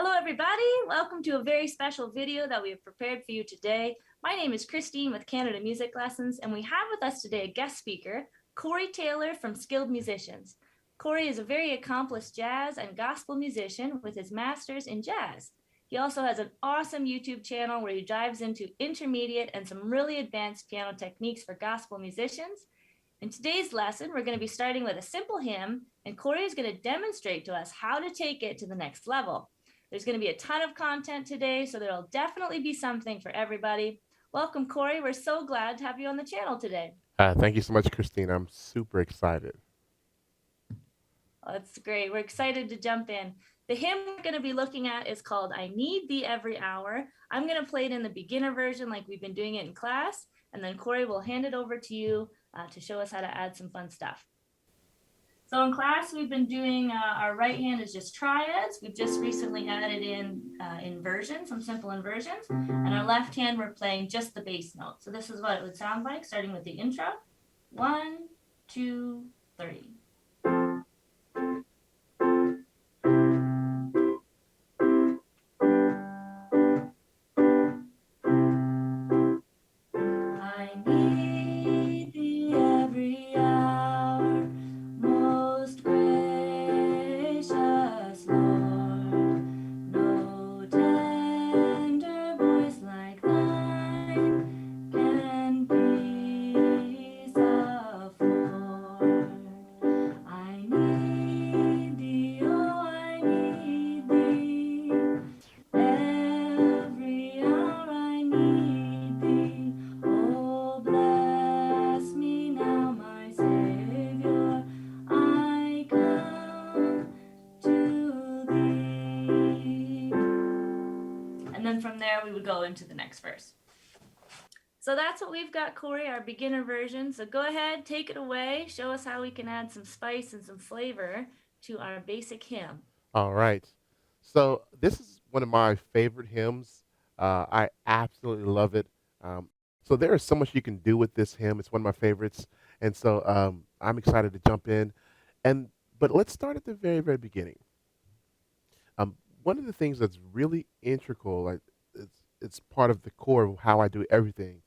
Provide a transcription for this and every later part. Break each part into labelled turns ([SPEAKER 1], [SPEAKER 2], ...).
[SPEAKER 1] Hello, everybody. Welcome to a very special video that we have prepared for you today. My name is Christine with Canada Music Lessons, and we have with us today a guest speaker, Corey Taylor from Skilled Musicians. Corey is a very accomplished jazz and gospel musician with his master's in jazz. He also has an awesome YouTube channel where he dives into intermediate and some really advanced piano techniques for gospel musicians. In today's lesson, we're going to be starting with a simple hymn, and Corey is going to demonstrate to us how to take it to the next level. There's going to be a ton of content today, so there'll definitely be something for everybody. Welcome, Corey. We're so glad to have you on the channel today.
[SPEAKER 2] Thank you so much, Christine. I'm super excited.
[SPEAKER 1] Oh, that's great. We're excited to jump in. The hymn we're going to be looking at is called I Need Thee Every Hour. I'm going to play it in the beginner version like we've been doing it in class, and then Corey will hand it over to you to show us how to add some fun stuff. So in class, we've been doing our right hand is just triads. We've just recently added in inversions, some simple inversions. And our left hand, we're playing just the bass note. So this is what it would sound like, starting with the intro. 1, 2, 3. I need thee every hour, most gracious Lord. No tender voice like thine can peace afford. I need thee, oh, I need thee. Every hour I need thee. Oh, bless me now, my Savior. I come to thee. And then from there, we would go into the next verse. So that's what we've got, Corey, our beginner version. So go ahead, take it away. Show us how we can add some spice and some flavor to our basic hymn.
[SPEAKER 2] All right. So this is one of my favorite hymns. I absolutely love it. So there is so much you can do with this hymn. It's one of my favorites, and so I'm excited to jump in. And but let's start at the very, very beginning. One of the things that's really integral, like it's part of the core of how I do everything,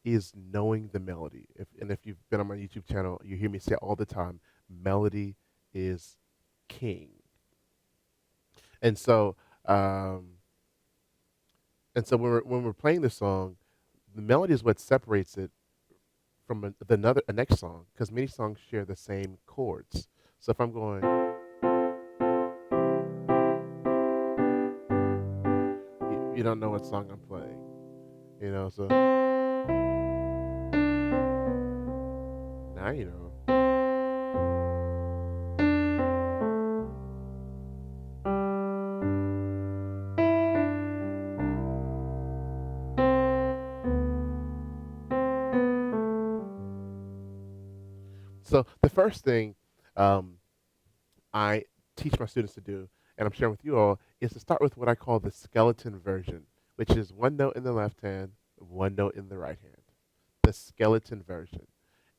[SPEAKER 2] is knowing the melody. If you've been on my YouTube channel, you hear me say all the time, melody is king. And so, um, when we're playing this song, the melody is what separates it from a next song, because many songs share the same chords. So if I'm going, you don't know what song I'm playing, you know. So now you know. So the first thing um, I teach my students to do, and I'm sharing with you all, is to start with what I call the skeleton version, which is one note in the left hand, one note in the right hand. The skeleton version.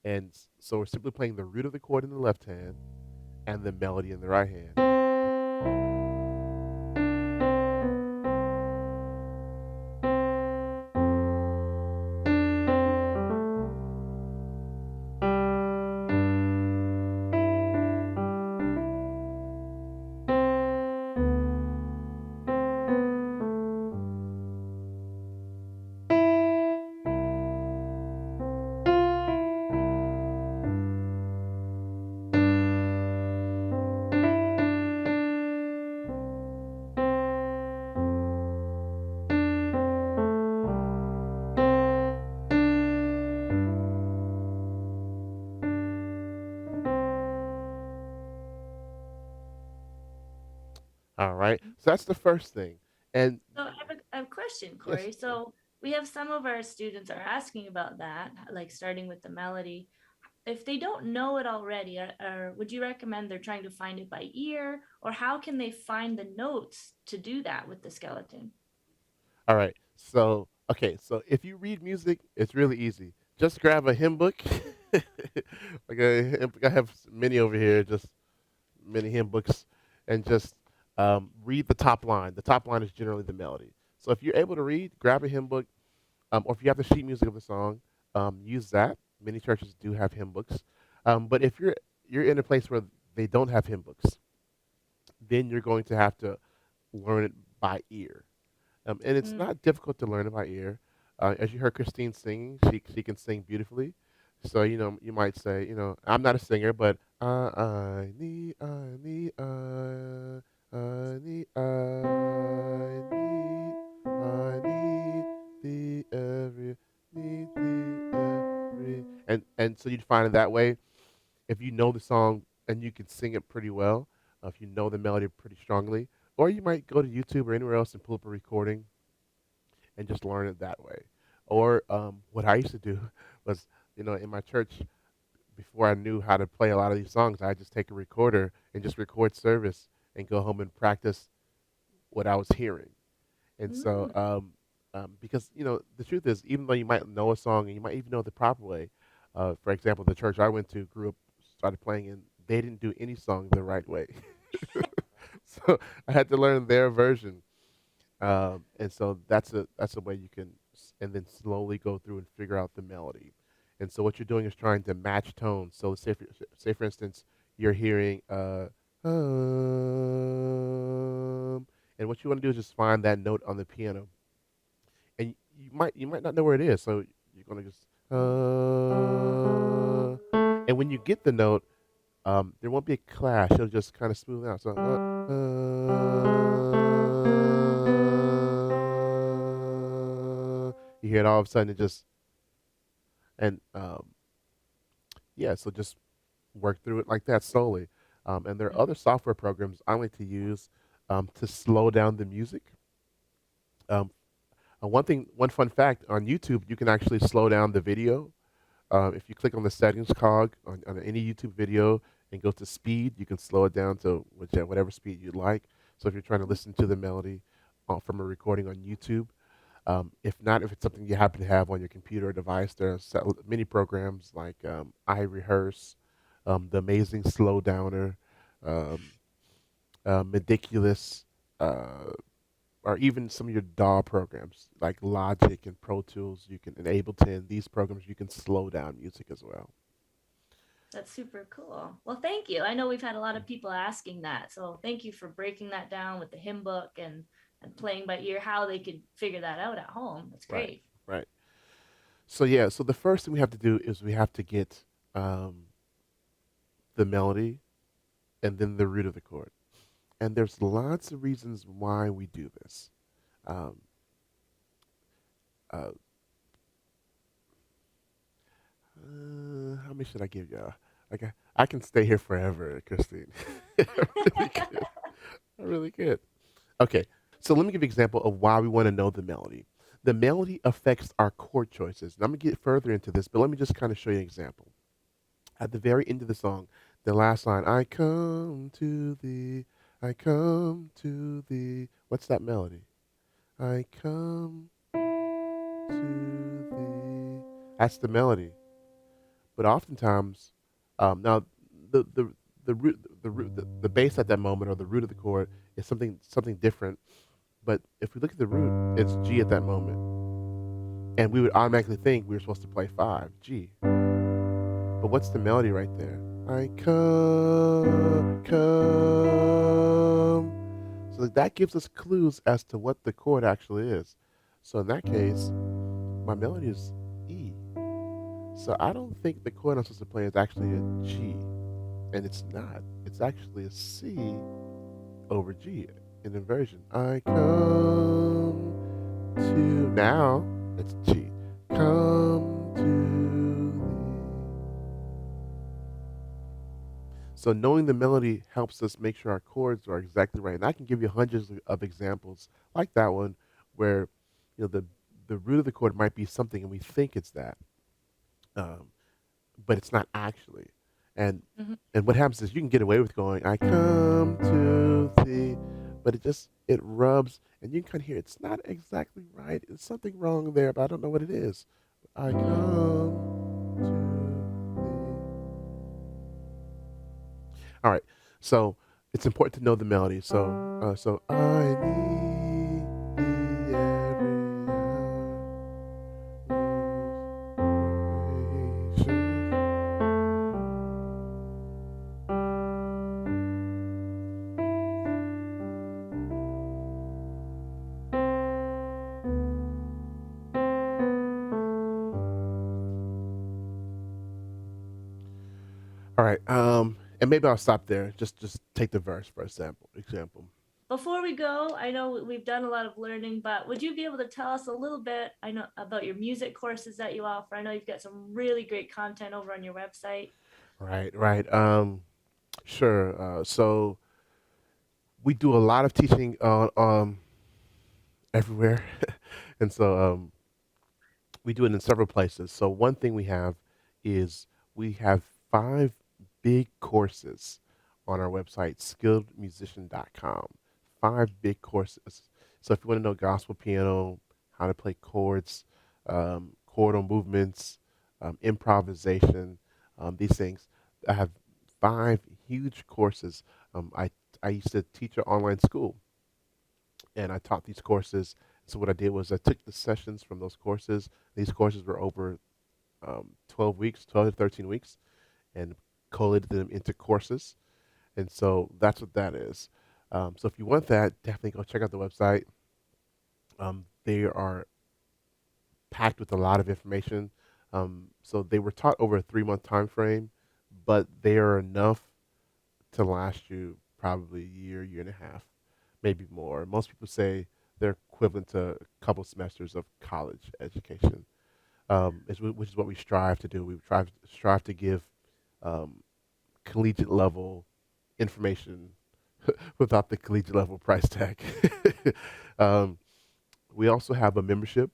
[SPEAKER 2] And so we're simply playing the root of the chord in the left hand and the melody in the right hand. All right. So that's the first thing. And
[SPEAKER 1] So I have a question,
[SPEAKER 2] yes,
[SPEAKER 1] Corey. So we have some of our students are asking about that, like starting with the melody. If they don't know it already, or would you recommend they're trying to find it by ear, or how can they find the notes to do that with the skeleton?
[SPEAKER 2] all right. So, okay. So if you read music, it's really easy. Just grab a hymn book. I have many over here, just many hymn books, and just read the top line. The top line is generally the melody. So if you're able to read, grab a hymn book, or if you have the sheet music of the song, use that. Many churches do have hymn books, but if you're in a place where they don't have hymn books, then you're going to have to learn it by ear. And it's
[SPEAKER 1] Mm.
[SPEAKER 2] not difficult to learn it by ear. As you heard Christine singing, she can sing beautifully. So you might say, I'm not a singer, but I need the need the every, and so you'd find it that way. If you know the song and you can sing it pretty well, if you know the melody pretty strongly, or you might go to YouTube or anywhere else and pull up a recording and just learn it that way. Or what I used to do was, in my church, before I knew how to play a lot of these songs, I just take a recorder and just record service and go home and practice what I was hearing. And so,
[SPEAKER 1] Mm.
[SPEAKER 2] because the truth is, even though you might know a song and you might even know the proper way, for example, the church I went to grew up, started playing, and they didn't do any song the right way. So I had to learn their version. And so that's a way you can, and then slowly go through and figure out the melody. And so what you're doing is trying to match tones. So say for instance you're hearing and what you want to do is just find that note on the piano, and you might not know where it is. So you're gonna just and when you get the note, there won't be a clash. It'll just kind of smooth out. So you hear it all of a sudden. It just and yeah. So just work through it like that slowly. And there are other software programs I like to use to slow down the music. Um, one fun fact on YouTube, you can actually slow down the video. If you click on the settings cog on any YouTube video and go to speed, you can slow it down to whatever speed you'd like. So if you're trying to listen to the melody from a recording on YouTube, if not, if it's something you happen to have on your computer or device, there are many programs like iRehearse, the Amazing Slow Downer, um, Meticulous, uh, or even some of your DAW programs like Logic and Pro Tools. You can, in Ableton, these programs you can slow down music as well.
[SPEAKER 1] That's super cool. Well, thank you. I know we've had a lot of people asking that. So thank you for breaking that down with the hymn book and playing by ear, how they could figure that out at home. That's
[SPEAKER 2] Right,
[SPEAKER 1] great.
[SPEAKER 2] right. So yeah, so the first thing we have to do is we have to get the melody and then the root of the chord. And there's lots of reasons why we do this. Um, uh, how many should I give y'all? Like I can stay here forever, Christine. I really could. I really could. Okay, so let me give you an example of why we want to know the melody. The melody affects our chord choices. And I'm gonna get further into this, but let me just kind of show you an example. At the very end of the song, the last line, I come to thee. What's that melody? I come to thee. That's the melody. But oftentimes, now the the root the bass at that moment or the root of the chord is something different. But if we look at the root, it's G at that moment, and we would automatically think we were supposed to play 5 G. But what's the melody right there? I come. So that gives us clues as to what the chord actually is. So in that case, my melody is E. So I don't think the chord I'm supposed to play is actually a G. And it's not. It's actually a C over G in inversion. I come to, now it's G. Come to thee. So knowing the melody helps us make sure our chords are exactly right. And I can give you hundreds of examples like that one where the root of the chord might be something and we think it's that. Um, but it's not actually. And
[SPEAKER 1] Mhm.
[SPEAKER 2] and what happens is you can get away with going, I come to thee, but it rubs and you can kind of hear it's not exactly right. There's something wrong there, but I don't know what it is. I come to thee. All right. So it's important to know the melody. So I need thee every hour, gracious. All right. And maybe I'll stop there. Just take the verse for example.
[SPEAKER 1] Before we go, I know we've done a lot of learning, but would you be able to tell us a little bit, I know, about your music courses that you offer? I know you've got some really great content over on your website.
[SPEAKER 2] Right, right. Sure. So we do a lot of teaching on everywhere, and so we do it in several places. So one thing we have is we have five big courses on our website, skilledmusician.com. Five big courses. So if you want to know gospel piano, how to play chords, chordal movements, improvisation, these things, I have five huge courses. I used to teach an online school, and I taught these courses. So what I did was I took the sessions from those courses. These courses were over 12 weeks, 12 to 13 weeks, and collated them into courses. And so that's what that is. So if you want that, definitely go check out the website. They are packed with a lot of information. So they were taught over a 3 month time frame, but they are enough to last you probably a year, year and a half, maybe more. Most people say they're equivalent to a couple semesters of college education, which is what we strive to do. We strive to give um, collegiate level information without the collegiate level price tag. um, we also have a membership,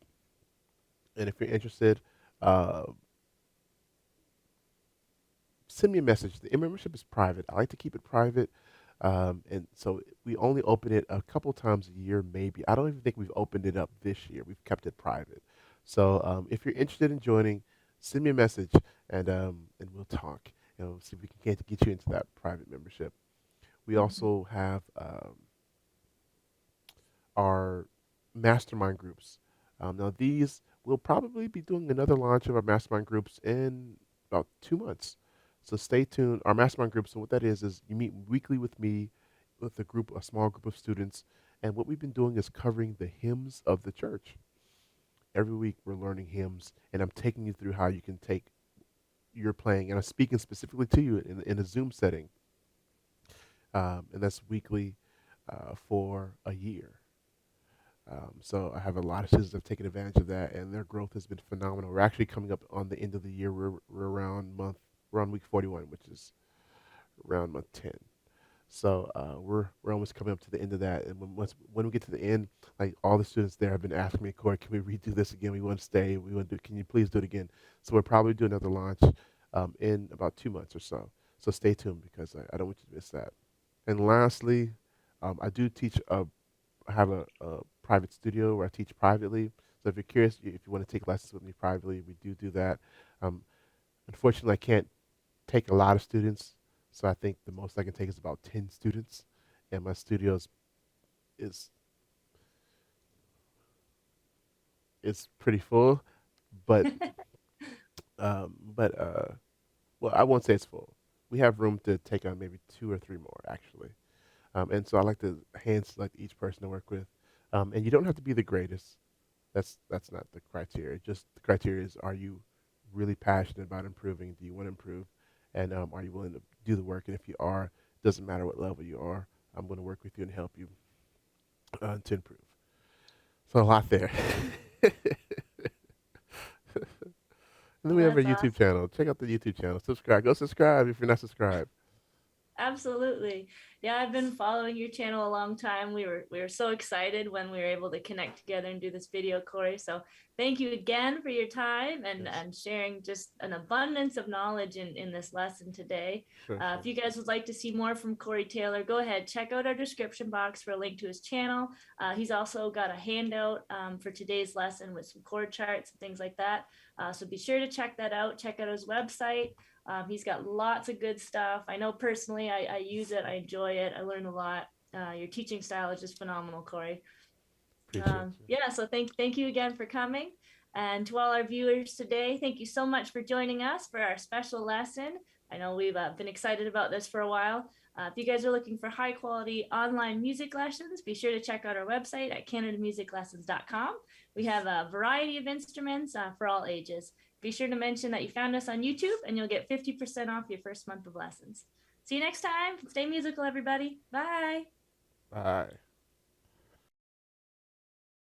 [SPEAKER 2] and if you're interested, uh, send me a message. The membership is private. I like to keep it private. And so we only open it a couple times a year, maybe. I don't even think we've opened it up this year. We've kept it private. So if you're interested in joining, send me a message, and we'll talk. See if we can get you into that private membership. We
[SPEAKER 1] Mhm.
[SPEAKER 2] also have our mastermind groups. Now these we'll probably be doing another launch of our mastermind groups in about 2 months. So stay tuned. Our mastermind group. So what that is you meet weekly with me, with a small group of students, and what we've been doing is covering the hymns of the church. Every week we're learning hymns, and I'm taking you through how you can take your playing, and I'm speaking specifically to you in a Zoom setting, and that's weekly for a year. So I have a lot of students that have taken advantage of that, and their growth has been phenomenal. We're actually coming up on the end of the year. We're around week 41, which is around month 10. So we're almost coming up to the end of that. And when we get to the end, like all the students there have been asking me, Corey, can we redo this again? We want to stay. We want to do. Can you please do it again? So we'll probably do another launch in about 2 months or so. So stay tuned because I don't want you to miss that. And lastly, I do teach I have a private studio where I teach privately. So if you're curious, if you want to take lessons with me privately, we do that. Um, Unfortunately, I can't take a lot of students, so I think the most I can take is about 10 students, and my studio is is pretty full, but but well, I won't say it's full. We have room to take on maybe two or three more actually. And so I like to hand select each person to work with. And you don't have to be the greatest. That's not the criteria. Just the criteria is: are you really passionate about improving? Do you want to improve? And are you willing to do the work? And if you are, it doesn't matter what level you are. I'm going to work with you and help you to improve. So a lot there. And then
[SPEAKER 1] Well,
[SPEAKER 2] we have our
[SPEAKER 1] that's
[SPEAKER 2] YouTube
[SPEAKER 1] awesome.
[SPEAKER 2] channel. Check out the YouTube channel. Subscribe. Go subscribe if you're not subscribed.
[SPEAKER 1] Absolutely. Yeah, I've been following your channel a long time. We were so excited when we were able to connect together and do this video, Corey. So thank you again for your time
[SPEAKER 2] Yes.
[SPEAKER 1] and sharing just an abundance of knowledge in this lesson today.
[SPEAKER 2] Sure.
[SPEAKER 1] If
[SPEAKER 2] Sure.
[SPEAKER 1] you guys would like to see more from Corey Taylor, go ahead, check out our description box for a link to his channel. He's also got a handout for today's lesson with some chord charts and things like that. So be sure to check that out. Check out his website. He's got lots of good stuff. I know personally, I use it, I enjoy it, I learn a lot. Your teaching style is just phenomenal, Corey.
[SPEAKER 2] Appreciate you.
[SPEAKER 1] Yeah, so thank you again for coming. And to all our viewers today, thank you so much for joining us for our special lesson. I know we've been excited about this for a while. If you guys are looking for high quality online music lessons, be sure to check out our website at canadamusiclessons.com. We have a variety of instruments for all ages. Be sure to mention that you found us on YouTube and you'll get 50% off your first month of lessons. See you next time. Stay musical, everybody. Bye.
[SPEAKER 2] Bye.